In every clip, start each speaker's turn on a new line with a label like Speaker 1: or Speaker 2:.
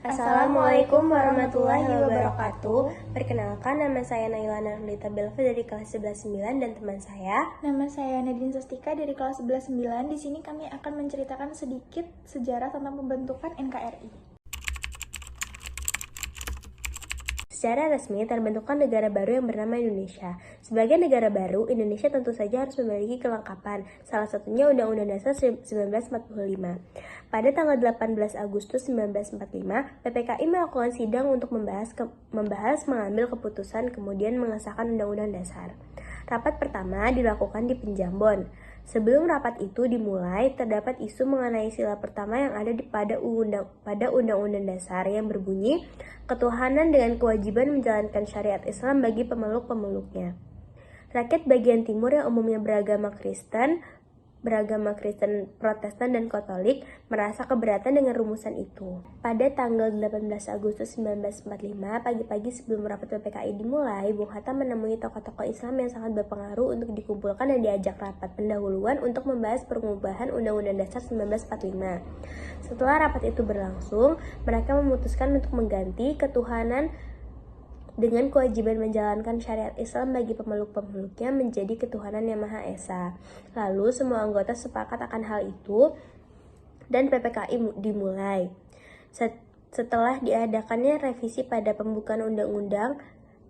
Speaker 1: Assalamualaikum warahmatullahi wabarakatuh. Perkenalkan, nama saya Naila Nurlita Belva dari kelas 11-9 dan teman saya.
Speaker 2: Nama saya Nadine Sastika dari kelas 11-9. Di sini kami akan menceritakan sedikit sejarah tentang pembentukan NKRI.
Speaker 1: Secara resmi, terbentukkan negara baru yang bernama Indonesia. Sebagai negara baru, Indonesia tentu saja harus memiliki kelengkapan, salah satunya Undang-Undang Dasar 1945. Pada tanggal 18 Agustus 1945, PPKI melakukan sidang untuk membahas mengambil keputusan, kemudian mengesahkan Undang-Undang Dasar. Rapat pertama dilakukan di Penjambon. Sebelum rapat itu dimulai, terdapat isu mengenai sila pertama yang ada pada Undang-Undang Dasar yang berbunyi, ketuhanan dengan kewajiban menjalankan syariat Islam bagi pemeluk-pemeluknya. Rakyat bagian timur yang umumnya beragama Kristen, Protestan dan Katolik merasa keberatan dengan rumusan itu. Pada tanggal 18 Agustus 1945, pagi-pagi sebelum rapat PPKI dimulai, Bung Hatta menemui tokoh-tokoh Islam yang sangat berpengaruh untuk dikumpulkan dan diajak rapat pendahuluan untuk membahas pengubahan Undang-Undang Dasar 1945. Setelah rapat itu berlangsung, mereka memutuskan untuk mengganti ketuhanan dengan kewajiban menjalankan syariat Islam bagi pemeluk-pemeluknya menjadi ketuhanan yang Maha Esa. Lalu semua anggota sepakat akan hal itu dan PPKI dimulai. Setelah diadakannya revisi pada pembukaan Undang-Undang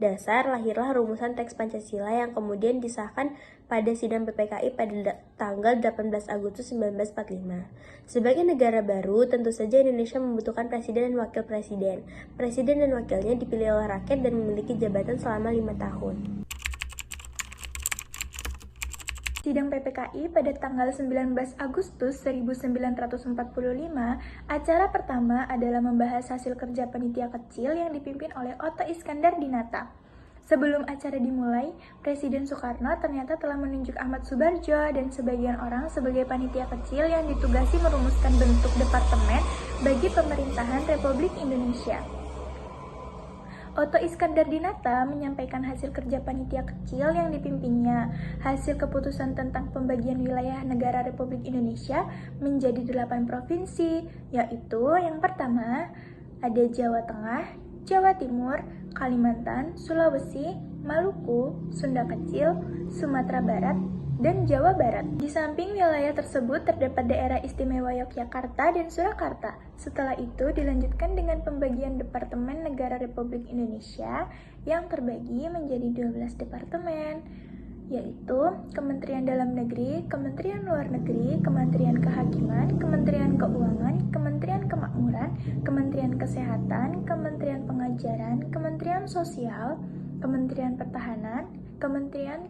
Speaker 1: Dasar, lahirlah rumusan teks Pancasila yang kemudian disahkan pada sidang PPKI pada tanggal 18 Agustus 1945. Sebagai negara baru, tentu saja Indonesia membutuhkan presiden dan wakil presiden. Presiden dan wakilnya dipilih oleh rakyat dan memiliki jabatan selama 5 tahun.
Speaker 2: Sidang PPKI pada tanggal 19 Agustus 1945, acara pertama adalah membahas hasil kerja panitia kecil yang dipimpin oleh Otto Iskandar Dinata. Sebelum acara dimulai, Presiden Soekarno ternyata telah menunjuk Ahmad Subarjo dan sebagian orang sebagai panitia kecil yang ditugasi merumuskan bentuk departemen bagi pemerintahan Republik Indonesia. Otto Iskandar Dinata menyampaikan hasil kerja panitia kecil yang dipimpinnya. Hasil keputusan tentang pembagian wilayah negara Republik Indonesia menjadi 8 provinsi, yaitu yang pertama ada Jawa Tengah, Jawa Timur, Kalimantan, Sulawesi, Maluku, Sunda Kecil, Sumatera Barat, dan Jawa Barat. Di samping wilayah tersebut terdapat daerah istimewa Yogyakarta dan Surakarta. Setelah itu dilanjutkan dengan pembagian Departemen Negara Republik Indonesia yang terbagi menjadi 12 departemen, yaitu Kementerian Dalam Negeri, Kementerian Luar Negeri, Kementerian Kehakiman, Kementerian Keuangan, Kementerian Kemakmuran, Kementerian Kesehatan, Kementerian Pengajaran, Kementerian Sosial, Kementerian Pertahanan, Kementerian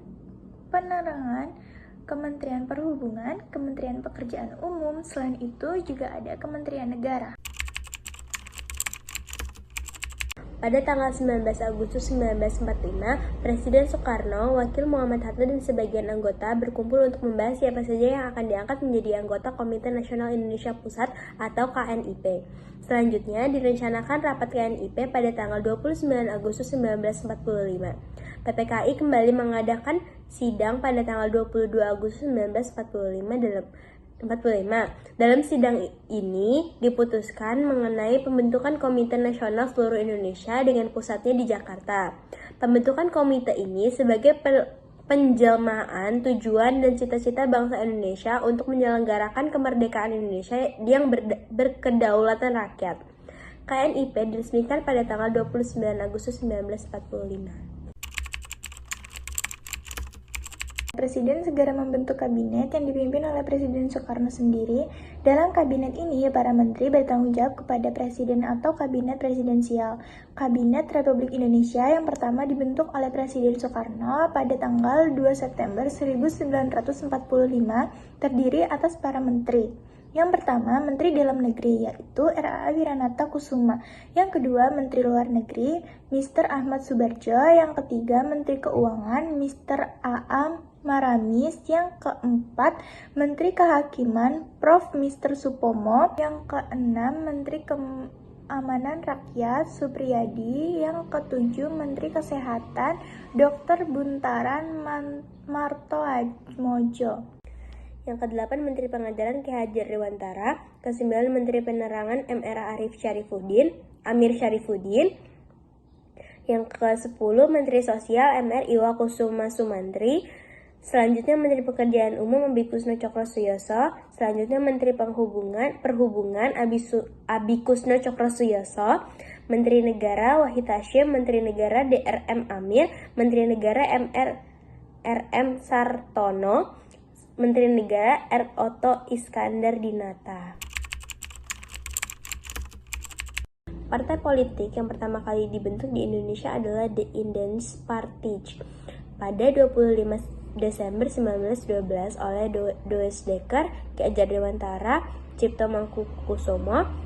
Speaker 2: Penerangan, Kementerian Perhubungan, Kementerian Pekerjaan Umum. Selain itu juga ada Kementerian Negara.
Speaker 1: Pada tanggal 19 Agustus 1945, Presiden Soekarno, Wakil Muhammad Hatta dan sebagian anggota berkumpul untuk membahas siapa saja yang akan diangkat menjadi anggota Komite Nasional Indonesia Pusat atau KNIP. Selanjutnya direncanakan rapat KNIP pada tanggal 29 Agustus 1945. PPKI kembali mengadakan sidang pada tanggal 22 Agustus 1945 Dalam sidang ini diputuskan mengenai pembentukan Komite Nasional Seluruh Indonesia dengan pusatnya di Jakarta. Pembentukan komite ini sebagai penjelmaan tujuan dan cita-cita bangsa Indonesia untuk menyelenggarakan kemerdekaan Indonesia yang berkedaulatan rakyat. KNIP diresmikan pada tanggal 29 Agustus 1945.
Speaker 2: Presiden segera membentuk kabinet yang dipimpin oleh Presiden Soekarno sendiri. Dalam kabinet ini, para menteri bertanggung jawab kepada presiden atau kabinet presidensial. Kabinet Republik Indonesia yang pertama dibentuk oleh Presiden Soekarno pada tanggal 2 September 1945, terdiri atas para menteri. Yang pertama, Menteri Dalam Negeri, yaitu R.A. Wiranata Kusuma. Yang kedua, Menteri Luar Negeri, Mr. Ahmad Subarjo. Yang ketiga, Menteri Keuangan, Mr. A.A. Maramis. Yang keempat, Menteri Kehakiman, Prof. Mr. Supomo. Yang keenam, Menteri Keamanan Rakyat, Supriyadi. Yang ketujuh, Menteri Kesehatan, Dr. Buntaran Martoatmojo.
Speaker 1: Yang ke-8 Menteri Pengajaran Ki Hajar Dewantara. Ke-9 Menteri Penerangan Amir Syarifuddin. Yang ke-10 Menteri Sosial MR Iwa Kusuma Sumantri. Selanjutnya Menteri Pekerjaan Umum Abi Kusno Cokro Suyoso. Selanjutnya Menteri Perhubungan Abi Kusno Cokro Suyoso. Menteri Negara Wahid Hasyim. Menteri Negara DRM Amir. Menteri Negara RM Sartono. Menteri Negara R. Oto Iskandar Dinata. Partai politik yang pertama kali dibentuk di Indonesia adalah The Independence Party pada 25 Desember 1912 oleh Does Dekker, Ki Hajar Dewantara, Cipto Mangkukusumo.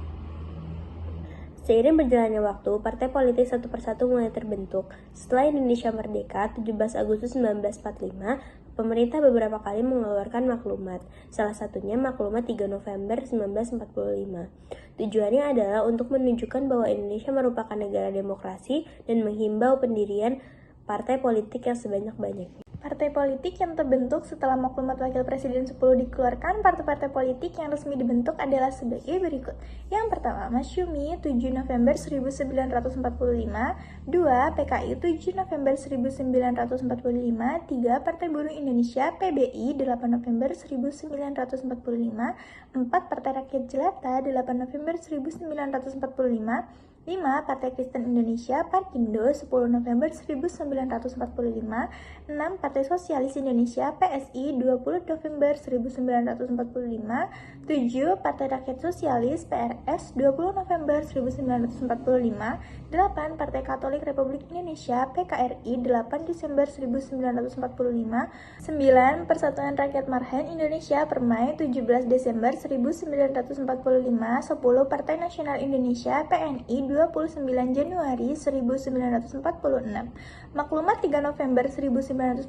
Speaker 1: Seiring berjalannya waktu, partai politik satu persatu mulai terbentuk. Setelah Indonesia merdeka, 17 Agustus 1945, pemerintah beberapa kali mengeluarkan maklumat. Salah satunya maklumat 3 November 1945. Tujuannya adalah untuk menunjukkan bahwa Indonesia merupakan negara demokrasi dan menghimbau pendirian partai politik yang sebanyak-banyaknya.
Speaker 2: Partai politik yang terbentuk setelah maklumat Wakil Presiden 10 dikeluarkan, partai-partai politik yang resmi dibentuk adalah sebagai berikut. Yang pertama, Masyumi 7 November 1945, 2. PKI 7 November 1945, 3. Partai Buruh Indonesia PBI 8 November 1945, 4. Partai Rakyat Jelata 8 November 1945, 5. Partai Kristen Indonesia Parkindo 10 November 1945, 6. Partai Sosialis Indonesia PSI 20 November 1945, 7. Partai Rakyat Sosialis PRS 20 November 1945, 8. Partai Katolik Republik Indonesia PKRI 8 Desember 1945, 9. Persatuan Rakyat Marhen Indonesia Permai 17 Desember 1945, 10. Partai Nasional Indonesia PNI 29 Januari 1946. Maklumat 3 November 1945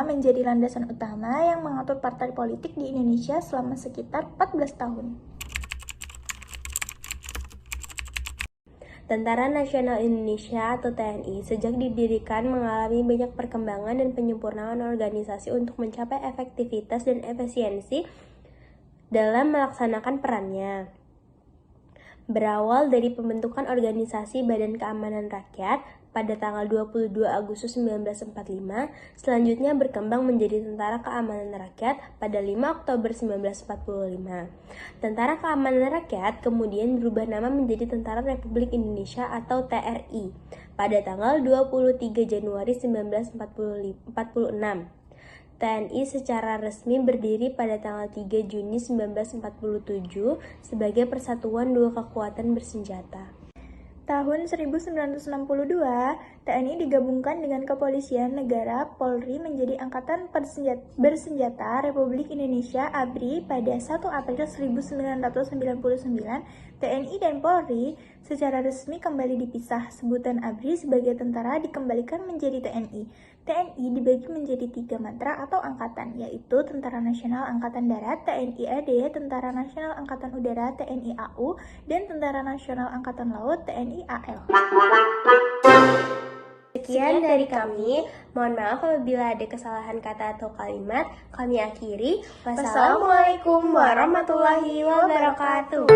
Speaker 2: menjadi landasan utama yang mengatur partai politik di Indonesia selama sekitar 14 tahun.
Speaker 1: Tentara Nasional Indonesia atau TNI sejak didirikan mengalami banyak perkembangan dan penyempurnaan organisasi untuk mencapai efektivitas dan efisiensi dalam melaksanakan perannya. Berawal dari pembentukan organisasi Badan Keamanan Rakyat pada tanggal 22 Agustus 1945, selanjutnya berkembang menjadi Tentara Keamanan Rakyat pada 5 Oktober 1945. Tentara Keamanan Rakyat kemudian berubah nama menjadi Tentara Republik Indonesia atau TRI pada tanggal 23 Januari 1946. TNI secara resmi berdiri pada tanggal 3 Juni 1947 sebagai persatuan dua kekuatan bersenjata.
Speaker 2: Tahun 1962, TNI digabungkan dengan Kepolisian Negara Polri menjadi Angkatan Bersenjata Republik Indonesia ABRI pada 1 April 1999. TNI dan Polri secara resmi kembali dipisah. Sebutan ABRI sebagai tentara dikembalikan menjadi TNI. TNI dibagi menjadi 3 matra atau angkatan, yaitu Tentara Nasional Angkatan Darat TNI AD, Tentara Nasional Angkatan Udara TNI AU, dan Tentara Nasional Angkatan Laut TNI AL.
Speaker 1: Sekian dari kami, mohon maaf apabila ada kesalahan kata atau kalimat. Kami akhiri. Wassalamualaikum warahmatullahi wabarakatuh.